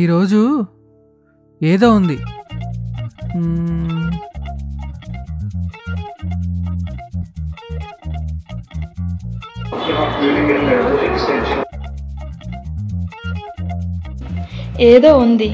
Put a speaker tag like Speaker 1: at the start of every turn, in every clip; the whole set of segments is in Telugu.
Speaker 1: ఈరోజు ఏదో ఉంది.
Speaker 2: ఏదో ఉంది.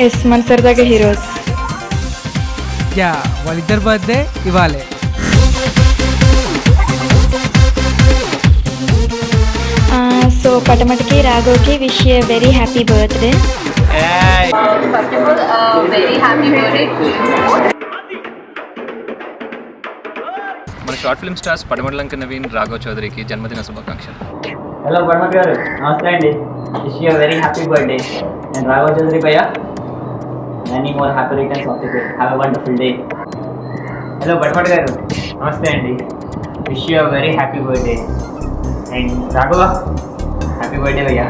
Speaker 2: ఎస్, మన సరదాగా హీరోస్.
Speaker 1: యా, వాళ్ళిద్దరి బర్త్డే ఇవ్వాలి.
Speaker 2: సో పటమటకి రాఘవ్కి wish you very happy birthday.
Speaker 3: మన short film stars Padamatalanka Naveen, Raghav చౌదరికి జన్మదిన శుభాకాంక్షలు.
Speaker 4: హలో పడమట్ గారు, నమస్తే అండి. Wish you very happy birthday. నేను రాఘవ్ చౌదరి భయ్య. Many more happy returns of the day. Have a wonderful day. Hello Padamat garu, నమస్తే అండి. Wish you very happy birthday. And Raghava, happy birthday భయ్యా.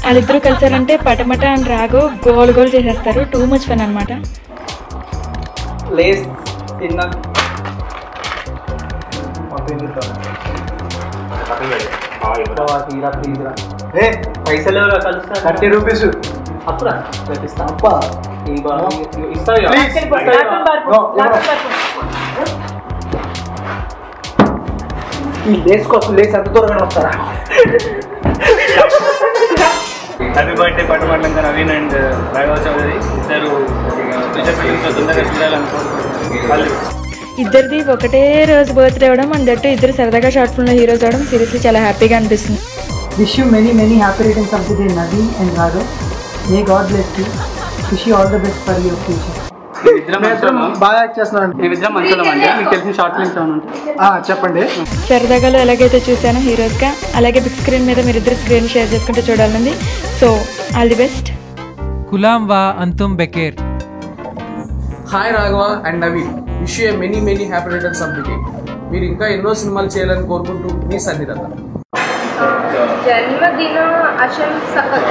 Speaker 2: వాళ్ళిద్దరూ కలిసారంటే Patamata and Raghav goal goal చేసేస్తారు. టూ మచ్ ఫన్ అనమాట.
Speaker 5: లేస్ తిన్నా పైసలు కలుస్తా 30 రూపీస్ అప్పుడా ఇస్తా అప్ప ఇస్తా లేస్ కోసం లేస్ అంత దూరంగా వస్తారా?
Speaker 3: Happy birthday Padamatalanka Naveen and Raghav Chaudhary. ఇద్దరు ఫ్యూచర్ ఫిలిమ్స్లో తొందరగా చూడాలనుకుంటున్నారు.
Speaker 2: ఇద్దరిది ఒకటే రోజు బర్త్డే అవడం, అండ్ దట్టు ఇద్దరు సరదాగా షార్ట్ ఫిల్మ్లో హీరోస్ అవడం సీరియస్లీ చాలా హ్యాపీగా అనిపిస్తుంది.
Speaker 6: Wish you many many happy returns of the day Naveen and Raghav. May God bless you. Wish you all the best for your future.
Speaker 5: బాగా యాక్ట్ చేస్తున్నారండి. మీకు తెలిసిన షార్ట్ ఫిల్మ్స్ చెప్పండి.
Speaker 2: సరదాగాలో ఎలాగైతే చూసానో హీరోస్గా, అలాగే బిగ్ స్క్రీన్ మీద మీరిద్దరు స్క్రీన్ షేర్ చేసుకుంటూ చూడాలండి. So all the best.
Speaker 1: కులాం వా అంతుమ్ బెకేర్.
Speaker 7: Hi Raghava and Naveen, wish you many many happy returns of the day. మీరు ఇంకా ఎన్నో సినిమాలు చేయాలని కోరుకుంటూ మీ సన్నిధత.
Speaker 8: జన్మదిన ఆశంసలు.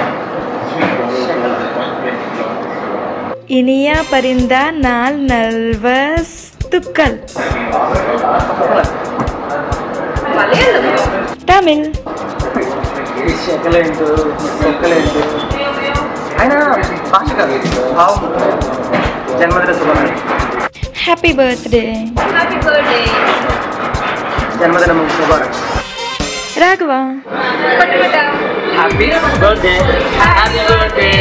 Speaker 2: ఇనియా పరిందా నాల్ నల్వస్ తుక్కల్. తమిళ్.
Speaker 4: జన్మదిన శుభాకాంక్షలు.
Speaker 2: Happy birthday.
Speaker 8: Happy birthday.
Speaker 4: జన్మదిన శుభాకాంక్షలు.
Speaker 2: Raghava.
Speaker 8: Patamata.
Speaker 4: Happy birthday. Happy birthday.